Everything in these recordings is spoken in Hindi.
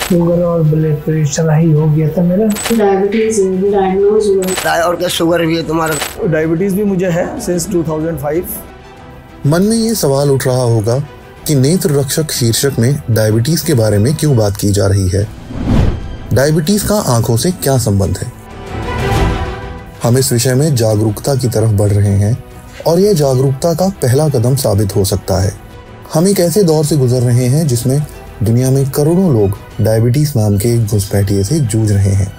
शुगर और ब्लड प्रेशर हाई हो गया था मेरा। डायबिटीज डायग्नोज हुआ। और क्या शुगर भी है तुम्हारा? डायबिटीज भी मुझे है सिंस 2005। मन में ये सवाल उठ रहा होगा कि नेत्र रक्षक शीर्षक में डायबिटीज के बारे में क्यों बात की जा रही है। डायबिटीज का आंखों से क्या संबंध है। हम इस विषय में जागरूकता की तरफ बढ़ रहे हैं और यह जागरूकता का पहला कदम साबित हो सकता है। हम एक ऐसे दौर से गुजर रहे हैं जिसमें दुनिया में करोड़ों लोग डायबिटीज नाम के एक घुसपैठिए से जूझ रहे हैं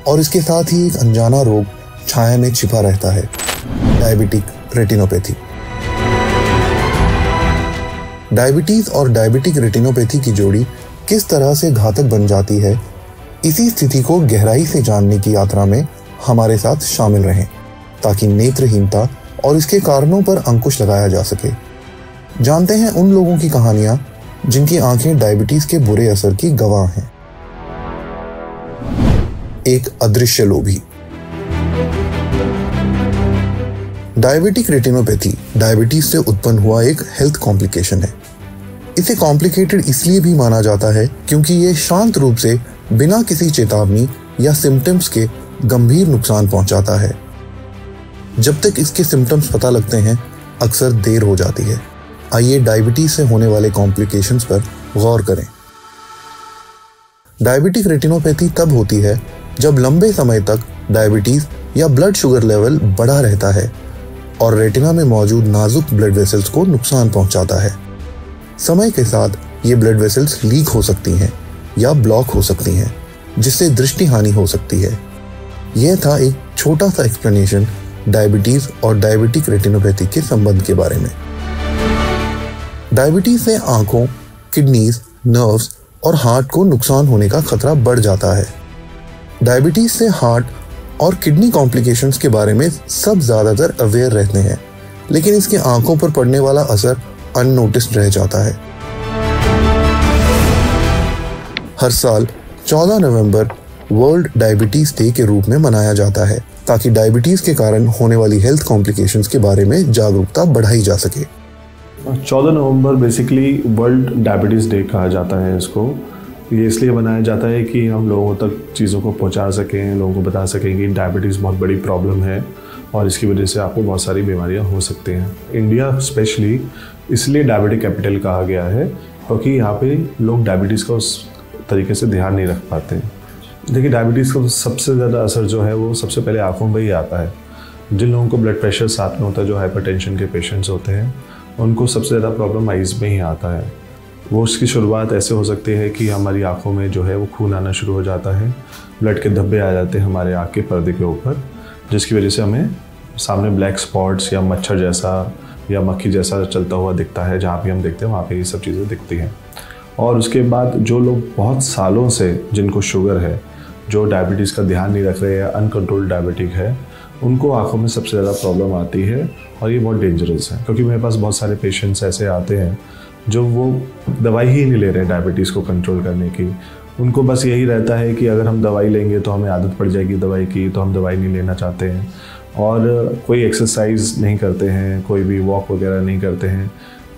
और इसके साथ ही एक अनजाना रोग छाया में छिपा रहता है, डायबिटिक रेटिनोपैथी। डायबिटीज और डायबिटिक रेटिनोपैथी की जोड़ी किस तरह से घातक बन जाती है, इसी स्थिति को गहराई से जानने की यात्रा में हमारे साथ शामिल रहें ताकि नेत्रहीनता और इसके कारणों पर अंकुश लगाया जा सके। जानते हैं उन लोगों की कहानियां जिनकी आंखें डायबिटीज के बुरे असर की गवाह हैं। एक अदृश्य लोभी। डायबिटिक रेटिनोपैथी डायबिटीज से उत्पन्न हुआ एक हेल्थ कॉम्प्लिकेशन है। इसे कॉम्प्लिकेटेड इसलिए भी माना जाता है क्योंकि ये शांत रूप से बिना किसी चेतावनी या सिम्टम्स के गंभीर नुकसान पहुंचाता है। जब तक इसके सिम्टम्स पता लगते हैं अक्सर देर हो जाती है। आइए डायबिटीज से होने वाले कॉम्प्लिकेशंस पर गौर करें। डायबिटिक रेटिनोपैथी तब होती है जब लंबे समय तक डायबिटीज या ब्लड शुगर लेवल बढ़ा रहता है और रेटिना में मौजूद नाजुक ब्लड वेसल्स को नुकसान पहुंचाता है। समय के साथ ये ब्लड वेसल्स लीक हो सकती हैं या ब्लॉक हो सकती हैं, जिससे दृष्टि हानि हो सकती है। यह था एक छोटा सा एक्सप्लेनेशन डायबिटीज और डायबिटिक रेटिनोपैथी के संबंध के बारे में। डायबिटीज से आंखों, किडनीज, नर्व्स और हार्ट को नुकसान होने का खतरा बढ़ जाता है। डायबिटीज से हार्ट और किडनी कॉम्प्लिकेशंस के बारे में सब ज्यादातर अवेयर रहते हैं, लेकिन इसके आंखों पर पड़ने वाला असर अननोटिस्ड रह जाता है। हर साल 14 नवंबर वर्ल्ड डायबिटीज डे के रूप में मनाया जाता है ताकि डायबिटीज के कारण होने वाली हेल्थ कॉम्प्लिकेशंस के बारे में जागरूकता बढ़ाई जा सके। 14 नवंबर बेसिकली वर्ल्ड डायबिटीज डे कहा जाता है इसको। ये इसलिए बनाया जाता है कि हम लोगों तक चीज़ों को पहुंचा सकें, लोगों को बता सकें कि डायबिटीज़ बहुत बड़ी प्रॉब्लम है और इसकी वजह से आपको बहुत सारी बीमारियां हो सकती हैं। इंडिया स्पेशली इसलिए डायबिटिक कैपिटल कहा गया है क्योंकि यहाँ पे लोग डायबिटीज़ का उस तरीके से ध्यान नहीं रख पाते। देखिए, डायबिटीज़ का सबसे ज़्यादा असर जो है वो सबसे पहले आँखों पर ही आता है। जिन लोगों को ब्लड प्रेशर साथ में होता है, जो हाइपरटेंशन के पेशेंट्स होते हैं, उनको सबसे ज़्यादा प्रॉब्लम आइज़ में ही आता है। वो उसकी शुरुआत ऐसे हो सकती है कि हमारी आंखों में जो है वो खून आना शुरू हो जाता है, ब्लड के धब्बे आ जाते हैं हमारे आँख के पर्दे के ऊपर, जिसकी वजह से हमें सामने ब्लैक स्पॉट्स या मच्छर जैसा या मक्खी जैसा चलता हुआ दिखता है। जहाँ भी हम देखते हैं वहाँ पे ये सब चीज़ें दिखती हैं। और उसके बाद जो लोग बहुत सालों से जिनको शुगर है, जो डायबिटीज़ का ध्यान नहीं रख रहे हैं, अनकंट्रोल्ड डायबिटिक है, उनको आँखों में सबसे ज़्यादा प्रॉब्लम आती है और ये बहुत डेंजरस है। क्योंकि मेरे पास बहुत सारे पेशेंट्स ऐसे आते हैं जो वो दवाई ही नहीं ले रहे हैं डायबिटीज़ को कंट्रोल करने की। उनको बस यही रहता है कि अगर हम दवाई लेंगे तो हमें आदत पड़ जाएगी दवाई की, तो हम दवाई नहीं लेना चाहते हैं। और कोई एक्सरसाइज नहीं करते हैं, कोई भी वॉक वगैरह नहीं करते हैं,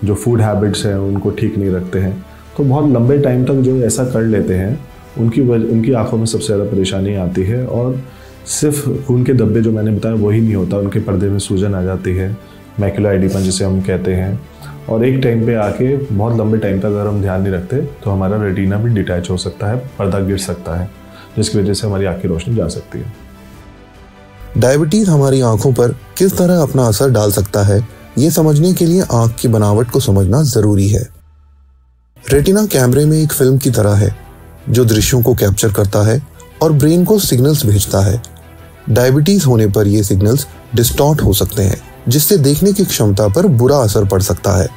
जो फूड हैबिट्स हैं उनको ठीक नहीं रखते हैं। तो बहुत लंबे टाइम तक जो ऐसा कर लेते हैं उनकी आंखों में सबसे ज़्यादा परेशानी आती है। और सिर्फ खून के धब्बे जो मैंने बताया वही नहीं होता, उनके पर्दे में सूजन आ जाती है, मैकुला एडिपा जिसे हम कहते हैं। और एक टाइम पे आके बहुत लंबे टाइम तक अगर हम ध्यान नहीं रखते तो हमारा रेटिना भी डिटैच हो सकता है, पर्दा गिर सकता है, जिसकी वजह से हमारी आँख की रोशनी जा सकती है। डायबिटीज हमारी आंखों पर किस तरह अपना असर डाल सकता है, ये समझने के लिए आंख की बनावट को समझना जरूरी है। रेटिना कैमरे में एक फिल्म की तरह है जो दृश्यों को कैप्चर करता है और ब्रेन को सिग्नल्स भेजता है। डायबिटीज होने पर ये सिग्नल्स डिस्टॉर्ट हो सकते हैं, जिससे देखने की क्षमता पर बुरा असर पड़ सकता है।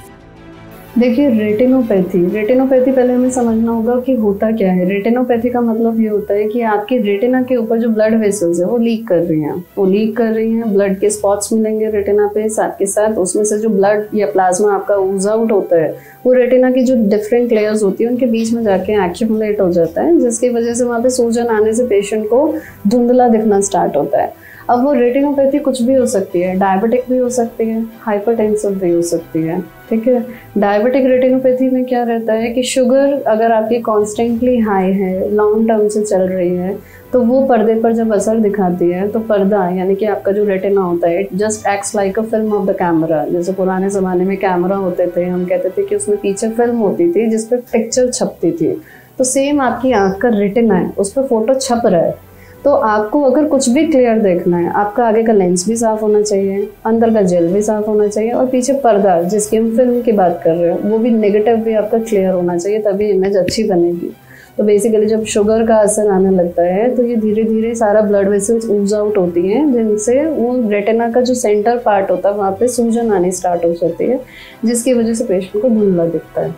देखिए, रेटिनोपैथी पहले हमें समझना होगा कि होता क्या है। रेटिनोपैथी का मतलब ये होता है कि आपके रेटिना के ऊपर जो ब्लड वेसल्स है वो लीक कर रही हैं, ब्लड के स्पॉट्स मिलेंगे रेटिना पे, साथ के साथ उसमें से जो ब्लड या प्लाज्मा आपका ऊज आउट होता है वो रेटिना की जो डिफरेंट लेयर्स होती है उनके बीच में जाके एक्यूमुलेट हो जाता है, जिसकी वजह से वहाँ पे सूजन आने से पेशेंट को धुंधला दिखना स्टार्ट होता है। अब वो रेटिनोपैथी कुछ भी हो सकती है, डायबिटिक भी हो सकती है, हाइपरटेंसिव भी हो सकती है, ठीक है। डायबिटिक रेटिनोपैथी में क्या रहता है कि शुगर अगर आपकी कॉन्स्टेंटली हाई है, लॉन्ग टर्म से चल रही है, तो वो पर्दे पर जब असर दिखाती है तो पर्दा यानी कि आपका जो रेटिना होता है, just acts like a film of the camera. जैसे पुराने ज़माने में कैमरा होते थे, हम कहते थे कि उसमें पीछे फिल्म होती थी जिस पर पिक्चर छपती थी, तो सेम आपकी आँख का रेटिना है, उस पर फोटो छप रहा है। तो आपको अगर कुछ भी क्लियर देखना है, आपका आगे का लेंस भी साफ़ होना चाहिए, अंदर का जेल भी साफ़ होना चाहिए, और पीछे पर्दा जिसकी हम फिल्म की बात कर रहे हैं वो भी नेगेटिव भी आपका क्लियर होना चाहिए, तभी इमेज अच्छी बनेगी। तो बेसिकली जब शुगर का असर आने लगता है तो ये धीरे धीरे सारा ब्लड वेसल्स ऊज आउट होती हैं, जिनसे वो रेटिना का जो सेंटर पार्ट होता है वहाँ पे सूजन आनी स्टार्ट हो जाती है, जिसकी वजह से पेशेंट को धुंधला दिखता है।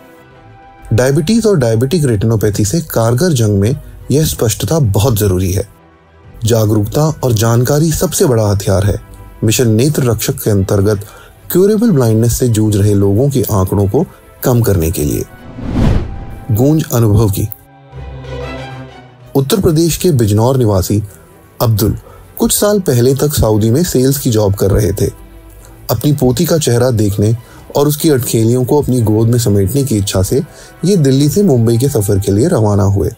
डायबिटीज और डायबिटिक रेटिनोपैथी से कारगर जंग में यह स्पष्टता बहुत जरूरी है। जागरूकता और जानकारी सबसे बड़ा हथियार है। मिशन नेत्र रक्षक के अंतर्गत क्यूरेबल ब्लाइंडनेस से जूझ रहे लोगों के आंकड़ों को कम करने के लिए गूंज अनुभव की। उत्तर प्रदेश के बिजनौर निवासी अब्दुल कुछ साल पहले तक सऊदी में सेल्स की जॉब कर रहे थे। अपनी पोती का चेहरा देखने और उसकी अटखेलियों को अपनी गोद में समेटने की इच्छा से ये दिल्ली से मुंबई के सफर के लिए रवाना हुए,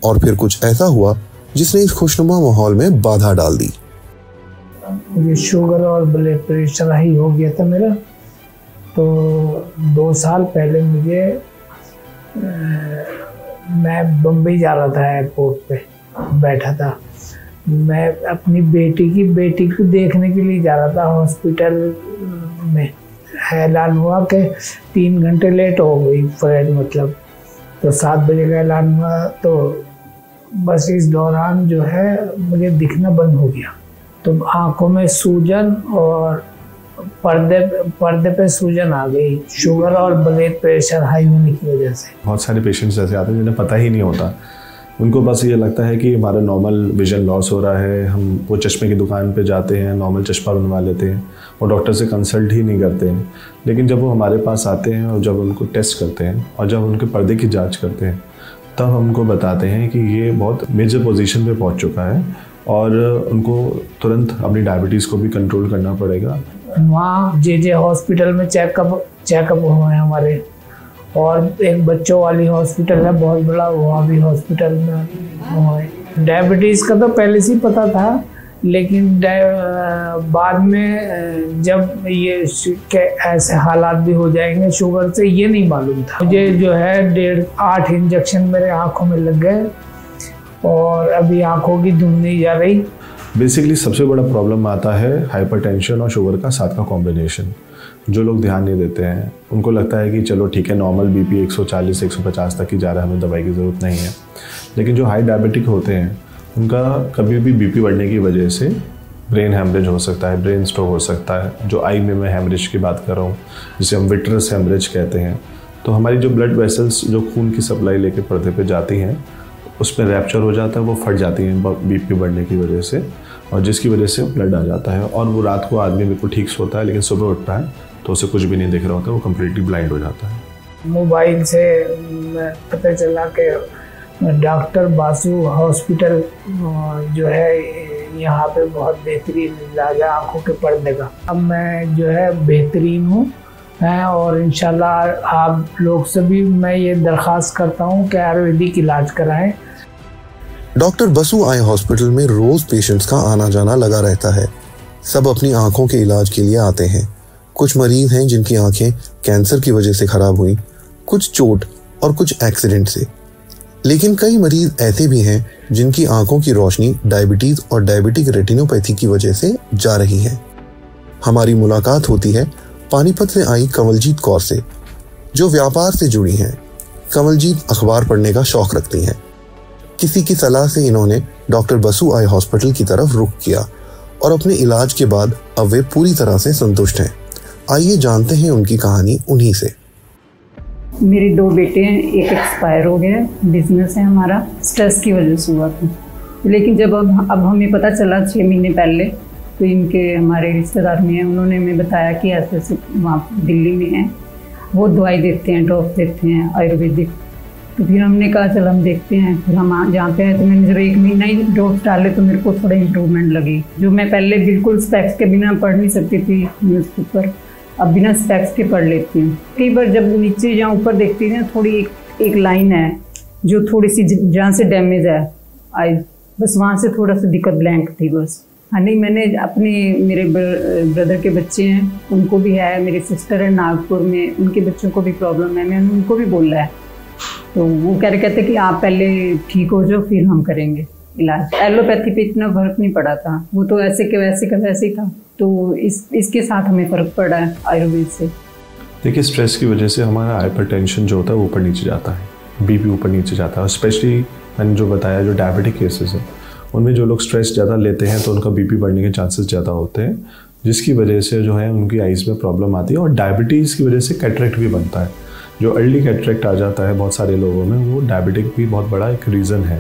और फिर कुछ ऐसा हुआ जिसने इस खुशनुमा माहौल में बाधा डाल दी। ये शुगर और ब्लड प्रेशर हाई हो गया था मेरा, तो 2 साल पहले मुझे मैं बम्बई जा रहा था, एयरपोर्ट पे बैठा था। मैं अपनी बेटी को देखने के लिए जा रहा था हॉस्पिटल में। ऐलान हुआ कि 3 घंटे लेट हो गई फ्लाइट, मतलब तो 7 बजे का ऐलान हुआ। तो बस इस दौरान जो है मुझे दिखना बंद हो गया, तो आंखों में सूजन और पर्दे पे सूजन आ गई, शुगर और ब्लड प्रेशर हाई होने की वजह से। बहुत सारे पेशेंट्स ऐसे आते हैं जिन्हें पता ही नहीं होता, उनको बस ये लगता है कि हमारा नॉर्मल विजन लॉस हो रहा है। हम वो चश्मे की दुकान पे जाते हैं, नॉर्मल चश्मा बनवा लेते हैं और डॉक्टर से कंसल्ट ही नहीं करते हैं। लेकिन जब वो हमारे पास आते हैं और जब उनको टेस्ट करते हैं और जब उनके पर्दे की जांच करते हैं, तब हमको बताते हैं कि ये बहुत मेजर पोजीशन पे पहुंच चुका है और उनको तुरंत अपनी डायबिटीज़ को भी कंट्रोल करना पड़ेगा। वहाँ जे हॉस्पिटल में चेकअप हुए हैं हमारे, और एक बच्चों वाली हॉस्पिटल है बहुत बड़ा, वहाँ भी हॉस्पिटल में हुए। डायबिटीज़ का तो पहले से ही पता था, लेकिन बाद में जब ये ऐसे हालात भी हो जाएंगे शुगर से, ये नहीं मालूम था मुझे। जो है 8 इंजेक्शन मेरे आँखों में लग गए और अभी आँखों की धुंध नहीं जा रही। बेसिकली सबसे बड़ा प्रॉब्लम आता है हाइपरटेंशन और शुगर का साथ का कॉम्बिनेशन। जो लोग ध्यान नहीं देते हैं, उनको लगता है कि चलो ठीक है, नॉर्मल बीपी 140-150 तक ही जा रहा है, हमें दवाई की ज़रूरत नहीं है। लेकिन जो हाई डायबिटिक होते हैं उनका कभी भी बीपी बढ़ने की वजह से ब्रेन हैमरेज हो सकता है, ब्रेन स्ट्रोक हो सकता है। जो आई में मैं हैमरेज की बात कर रहा हूँ, जिसे हम विट्रस हैमरेज कहते हैं। तो हमारी जो ब्लड वेसल्स जो खून की सप्लाई लेके पर्दे पे जाती हैं, उसमें रैप्चर हो जाता है, वो फट जाती हैं बीपी बढ़ने की वजह से, और जिसकी वजह से ब्लड आ जाता है। और वो रात को आदमी बिल्कुल ठीक सोता है, लेकिन सुबह उठता है तो उसे कुछ भी नहीं दिख रहा होता, वो कम्प्लीटली ब्लाइंड हो जाता है। मोबाइल से पता चला कि डॉक्टर बासु हॉस्पिटल जो है यहाँ पे बहुत बेहतरीन इलाज है आँखों के पर्दे का। अब मैं जो है बेहतरीन हूँ और इंशाल्लाह आप लोग से भी मैं ये दरख्वास्त करता हूँ कि आयुर्वेदिक इलाज कराएं। डॉक्टर बसु आई हॉस्पिटल में रोज पेशेंट्स का आना जाना लगा रहता है। सब अपनी आंखों के इलाज के लिए आते हैं। कुछ मरीज हैं जिनकी आंखें कैंसर की वजह से खराब हुई, कुछ चोट और कुछ एक्सीडेंट से। लेकिन कई मरीज ऐसे भी हैं जिनकी आंखों की रोशनी डायबिटीज और डायबिटिक रेटिनोपैथी की वजह से जा रही है। हमारी मुलाकात होती है पानीपत से आई कंवलजीत कौर से, जो व्यापार से जुड़ी हैं। कंवलजीत अखबार पढ़ने का शौक रखती हैं। किसी की सलाह से इन्होंने डॉक्टर बसु आई हॉस्पिटल की तरफ रुख किया और अपने इलाज के बाद अब वे पूरी तरह से संतुष्ट हैं। आइए जानते हैं उनकी कहानी उन्हीं से। मेरे 2 बेटे हैं, एक एक्सपायर हो गया। बिजनेस है हमारा, स्ट्रेस की वजह से हुआ था। लेकिन जब अब हमें पता चला 6 महीने पहले, तो इनके हमारे रिश्तेदार में हैं, उन्होंने हमें बताया कि ऐसे वहाँ दिल्ली में हैं, वो दवाई देते हैं, ड्रॉप देते हैं आयुर्वेदिक। तो फिर हमने कहा चल हम देखते हैं। फिर हम जहाँ पे आए तो मैंने जब 1 महीना ही ड्रॉप्स डाले तो मेरे को थोड़ा इम्प्रूवमेंट लगी। जो मैं पहले बिल्कुल स्पेक्स के बिना पढ़ नहीं सकती थी न्यूज़पेपर, अब बिना स्पेक्स के पढ़ लेती हूँ। कई बार जब नीचे या ऊपर देखती हूँ थोड़ी एक लाइन है जो थोड़ी सी जहाँ से डैमेज है आई, बस वहाँ से थोड़ा सा दिक्कत ब्लैंक थी बस। हाँ नहीं, मैंने अपने मेरे ब्रदर के बच्चे हैं उनको भी है, मेरी सिस्टर है नागपुर में, उनके बच्चों को भी प्रॉब्लम है, मैंने उनको भी बोला है। तो वो कहते कि आप पहले ठीक हो जाओ फिर हम करेंगे इलाज। एलोपैथी पे इतना फर्क नहीं पड़ा था, वो तो ऐसे के वैसे का वैसे ही था। तो इसके साथ हमें फ़र्क पड़ा है आयुर्वेद से। देखिए, स्ट्रेस की वजह से हमारा हाइपरटेंशन जो होता है वो ऊपर नीचे जाता है, बीपी ऊपर नीचे जाता है। स्पेशली मैंने जो बताया जो डायबिटिक केसेस है उनमें जो लोग स्ट्रेस ज़्यादा लेते हैं तो उनका बीपी बढ़ने के चांसेस ज़्यादा होते हैं, जिसकी वजह से जो है उनकी आइज़ में प्रॉब्लम आती है। और डायबिटीज़ की वजह से कैटरेक्ट भी बनता है। जो अर्ली कैटरेक्ट आ जाता है बहुत सारे लोगों में, वो डायबिटिक भी बहुत बड़ा एक रीज़न है।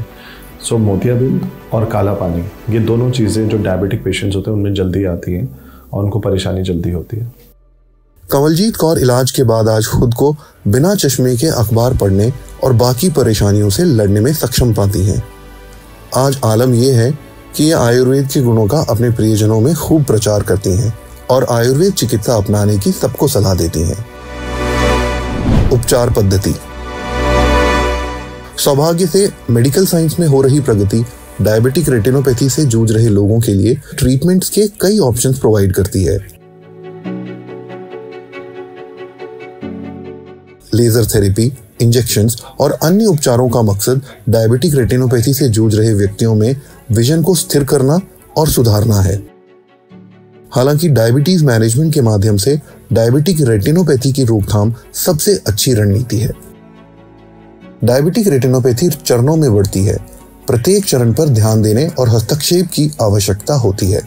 सो मोतियाबिंद और काला पानी, ये दोनों चीज़ें जो डायबिटिक पेशेंट्स होते हैं उनमें जल्दी आती हैं और उनको परेशानी जल्दी होती है। कंवलजीत कौर इलाज के बाद आज खुद को बिना चश्मे के अखबार पढ़ने और बाकी परेशानियों से लड़ने में सक्षम पाती हैं। आज आलम यह है कि ये आयुर्वेद के गुणों का अपने प्रियजनों में खूब प्रचार करती हैं और आयुर्वेद चिकित्सा अपनाने की सबको सलाह देती हैं। उपचार पद्धति। सौभाग्य से मेडिकल साइंस में हो रही प्रगति डायबिटिक रेटिनोपैथी से जूझ रहे लोगों के लिए ट्रीटमेंट्स के कई ऑप्शंस प्रोवाइड करती है। लेजर थेरेपी, इंजेक्शंस और अन्य उपचारों का मकसद डायबिटिक रेटिनोपैथी से जूझ रहे व्यक्तियों में विजन को स्थिर करना और सुधारना है। हालांकि डायबिटीज मैनेजमेंट के माध्यम से डायबिटिक रेटिनोपैथी की रोकथाम सबसे अच्छी रणनीति है। डायबिटिक रेटिनोपैथी चरणों में बढ़ती है। प्रत्येक चरण पर ध्यान देने और हस्तक्षेप की आवश्यकता होती है।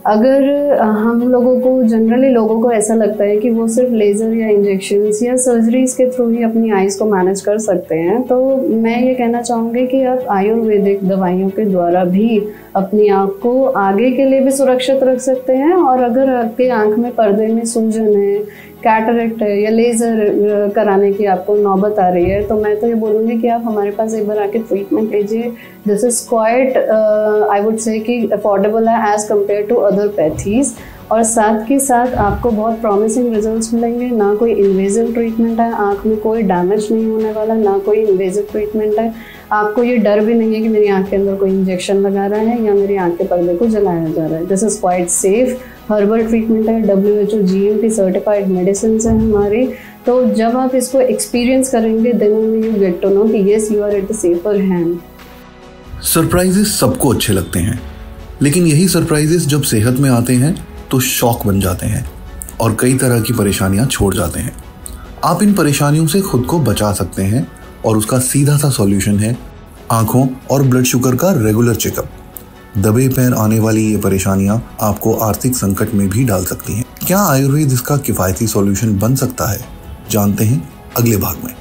अगर हम लोगों को जनरली लोगों को ऐसा लगता है कि वो सिर्फ लेज़र या इंजेक्शंस या सर्जरीज के थ्रू ही अपनी आइज़ को मैनेज कर सकते हैं, तो मैं ये कहना चाहूँगी कि आप आयुर्वेदिक दवाइयों के द्वारा भी अपनी आँख को आगे के लिए भी सुरक्षित रख सकते हैं। और अगर आपके आँख में पर्दे में सूजन है, कैटरेक्ट है या लेज़र कराने की आपको नौबत आ रही है, तो मैं तो ये बोलूँगी कि आप हमारे पास एक बार आके ट्रीटमेंट लीजिए। This is quite I would say कि अफोर्डेबल है as compare to other pathies. और साथ के साथ आपको बहुत प्रॉमिसिंग रिजल्ट्स मिलेंगे। ना कोई इन्वेजिव ट्रीटमेंट है, आँख में कोई डैमेज नहीं होने वाला, ना कोई इन्वेजिव ट्रीटमेंट है। आपको ये डर भी नहीं है कि मेरी आँख के अंदर कोई इंजेक्शन लगा रहा है या मेरी आँख के पर्दे को जलाया जा रहा है। This is quite safe herbal treatment है, WHO GMP सर्टिफाइड मेडिसिन है हमारी। तो जब आप इसको एक्सपीरियंस करेंगे then only you get to know कि yes you are at the safer hand. Surprises सबको अच्छे लगते हैं, लेकिन यही सरप्राइजेस जब सेहत में आते हैं तो शॉक बन जाते हैं और कई तरह की परेशानियां छोड़ जाते हैं। आप इन परेशानियों से खुद को बचा सकते हैं और उसका सीधा सा सॉल्यूशन है आंखों और ब्लड शुगर का रेगुलर चेकअप। दबे पैर आने वाली ये परेशानियां आपको आर्थिक संकट में भी डाल सकती हैं। क्या आयुर्वेद इसका किफायती सॉल्यूशन बन सकता है? जानते हैं अगले भाग में।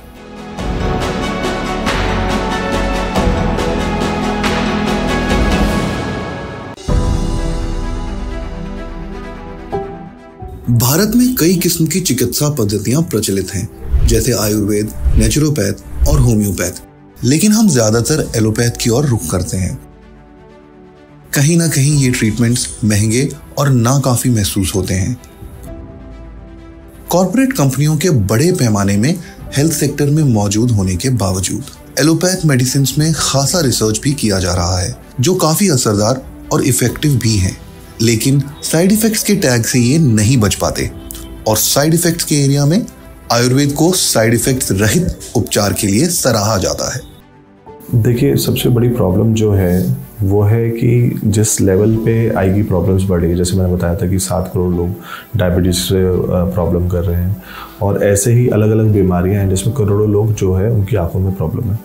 भारत में कई किस्म की चिकित्सा पद्धतियां प्रचलित हैं, जैसे आयुर्वेद, नेचुरोपैथ और होम्योपैथ, लेकिन हम ज्यादातर एलोपैथ की ओर रुख करते हैं। कहीं ना कहीं ये ट्रीटमेंट्स महंगे और नाकाफी महसूस होते हैं। कॉर्पोरेट कंपनियों के बड़े पैमाने में हेल्थ सेक्टर में मौजूद होने के बावजूद एलोपैथ मेडिसिन में खासा रिसर्च भी किया जा रहा है, जो काफी असरदार और इफेक्टिव भी हैं। लेकिन साइड इफेक्ट्स के टैग से ये नहीं बच पाते और साइड इफेक्ट्स के एरिया में आयुर्वेद को साइड इफेक्ट्स रहित उपचार के लिए सराहा जाता है। देखिए, सबसे बड़ी प्रॉब्लम जो है वो है कि जिस लेवल पे आई की प्रॉब्लम्स बढ़ी, जैसे मैंने बताया था कि 7 करोड़ लोग डायबिटीज़ से प्रॉब्लम कर रहे हैं और ऐसे ही अलग अलग बीमारियां हैं जिसमें करोड़ों लोग जो है उनकी आंखों में प्रॉब्लम है।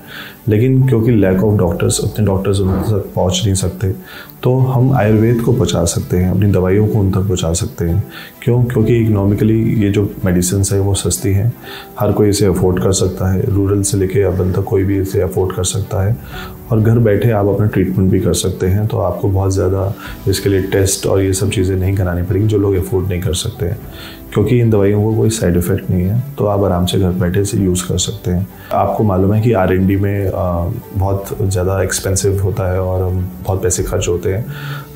लेकिन क्योंकि लैक ऑफ डॉक्टर्स, उतने डॉक्टर्स उन तक पहुंच नहीं सकते, तो हम आयुर्वेद को पहुंचा सकते हैं, अपनी दवाइयों को उन तक पहुंचा सकते हैं। क्योंकि इकोनॉमिकली ये जो मेडिसिन है वो सस्ती हैं, हर कोई इसे अफोर्ड कर सकता है। रूरल से लेके अर्बन तक कोई भी इसे अफोर्ड कर सकता है और घर बैठे आप अपना ट्रीटमेंट भी कर सकते हैं। तो आपको बहुत ज़्यादा इसके लिए टेस्ट और ये सब चीज़ें नहीं करानी पड़ेंगी जो लोग अफोर्ड नहीं कर सकते हैं। क्योंकि इन दवाइयों को कोई साइड इफ़ेक्ट नहीं है, तो आप आराम से घर बैठे से यूज़ कर सकते हैं। आपको मालूम है कि R&D में बहुत ज़्यादा एक्सपेंसिव होता है और बहुत पैसे खर्च होते हैं,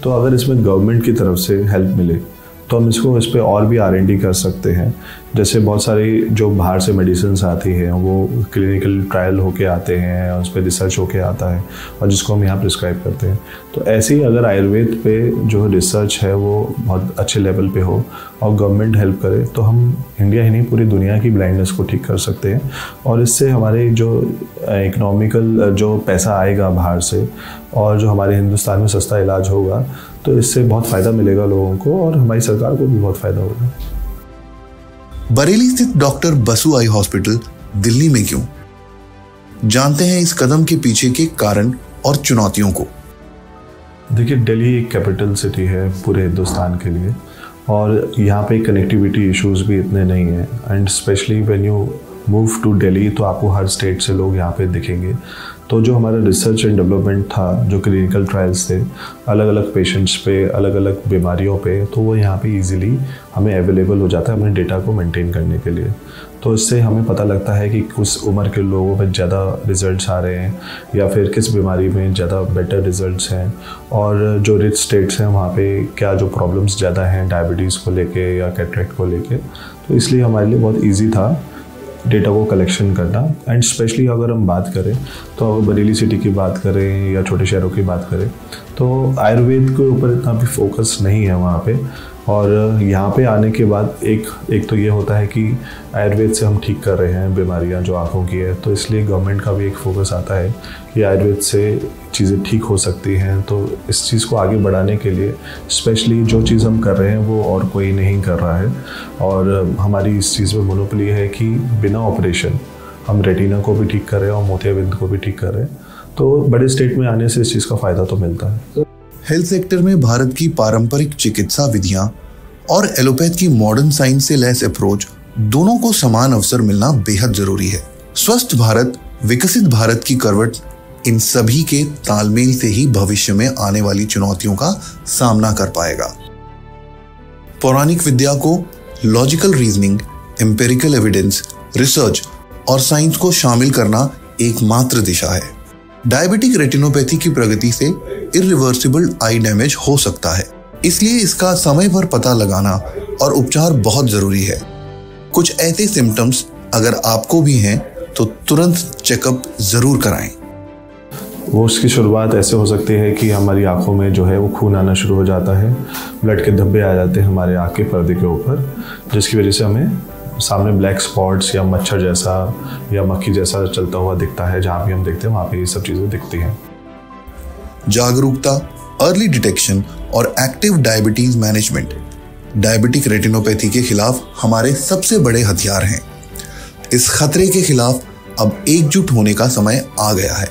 तो अगर इसमें गवर्नमेंट की तरफ से हेल्प मिले तो हम इसको इस पर और भी R&D कर सकते हैं। जैसे बहुत सारी जो बाहर से मेडिसिन आती हैं वो क्लिनिकल ट्रायल होके आते हैं, उस पर रिसर्च होके आता है और जिसको हम यहाँ प्रिस्क्राइब करते हैं। तो ऐसे ही अगर आयुर्वेद पे जो रिसर्च है वो बहुत अच्छे लेवल पे हो और गवर्नमेंट हेल्प करे तो हम इंडिया ही नहीं पूरी दुनिया की ब्लाइंडनेस को ठीक कर सकते हैं। और इससे हमारे जो इकोनॉमिकल जो पैसा आएगा बाहर से और जो हमारे हिंदुस्तान में सस्ता इलाज होगा, तो इससे बहुत फ़ायदा मिलेगा लोगों को और हमारी सरकार को भी बहुत फ़ायदा होगा। बरेली स्थित doctor Basu eye hospital Delhi में क्यों? जानते हैं इस कदम के पीछे के कारण और चुनौतियों को। देखिए, दिल्ली एक कैपिटल सिटी है पूरे हिंदुस्तान के लिए और यहाँ पे कनेक्टिविटी इश्यूज भी इतने नहीं हैं। And specially when you move to Delhi तो आपको हर स्टेट से लोग यहाँ पे दिखेंगे। तो जो हमारा रिसर्च एंड डेवलपमेंट था, जो क्लिनिकल ट्रायल्स थे अलग अलग पेशेंट्स पे, अलग अलग बीमारियों पे, तो वो यहाँ पे इजीली हमें अवेलेबल हो जाता है अपने डेटा को मेंटेन करने के लिए। तो इससे हमें पता लगता है कि किस उम्र के लोगों में ज़्यादा रिजल्ट्स आ रहे हैं या फिर किस बीमारी में ज़्यादा बेटर रिजल्ट्स हैं, और जो रिच स्टेट्स हैं वहाँ पे क्या जो प्रॉब्लम्स ज़्यादा हैं डायबिटीज़ को लेके या कैटरेक्ट को लेके। तो इसलिए हमारे लिए बहुत ईजी था डेटा को कलेक्शन करना। एंड स्पेशली अगर हम बात करें तो अगर बरेली सिटी की बात करें या छोटे शहरों की बात करें तो आयुर्वेद के ऊपर इतना भी फोकस नहीं है वहाँ पे। और यहाँ पे आने के बाद एक तो ये होता है कि आयुर्वेद से हम ठीक कर रहे हैं बीमारियाँ जो आँखों की है, तो इसलिए गवर्नमेंट का भी एक फोकस आता है कि आयुर्वेद से चीज़ें ठीक हो सकती हैं। तो इस चीज़ को आगे बढ़ाने के लिए स्पेशली जो चीज़ हम कर रहे हैं वो और कोई नहीं कर रहा है, और हमारी इस चीज़ में मोनोपोली है कि बिना ऑपरेशन हम रेटिना को भी ठीक कर रहे हैं और मोतियाबिंद को भी ठीक कर रहे हैं। तो बड़े स्टेट में आने से इस चीज़ का फ़ायदा तो मिलता है। हेल्थ सेक्टर में भारत की पारंपरिक चिकित्सा विधियां और एलोपैथ की मॉडर्न साइंस से लैस अप्रोच, दोनों को समान अवसर मिलना बेहद जरूरी है। स्वस्थ भारत, विकसित भारत की करवट, इन सभी के तालमेल से ही भविष्य में आने वाली चुनौतियों का सामना कर पाएगा। पौराणिक विद्या को logical reasoning, empirical evidence, research और साइंस को शामिल करना एकमात्र दिशा है। डायबिटिक रेटिनोपैथी की प्रगति से इरिवर्सिबल आई डैमेज हो सकता है, इसलिए इसका समय पर पता लगाना और उपचार बहुत जरूरी है। कुछ ऐसे सिम्टम्स अगर आपको भी हैं तो तुरंत चेकअप जरूर कराएं। वो उसकी शुरुआत ऐसे हो सकती है कि हमारी आंखों में जो है वो खून आना शुरू हो जाता है, ब्लड के धब्बे आ जाते हैं हमारे आँख के पर्दे के ऊपर, जिसकी वजह से हमें सामने ब्लैक स्पॉट्स या मच्छर जैसा या मक्खी जैसा चलता हुआ दिखता है। जहाँ भी हम देखते हैं वहाँ पे ये सब चीज़ें दिखती हैं। जागरूकता, अर्ली डिटेक्शन और active diabetes management diabetic retinopathy के खिलाफ हमारे सबसे बड़े हथियार हैं। इस खतरे के खिलाफ अब एकजुट होने का समय आ गया है।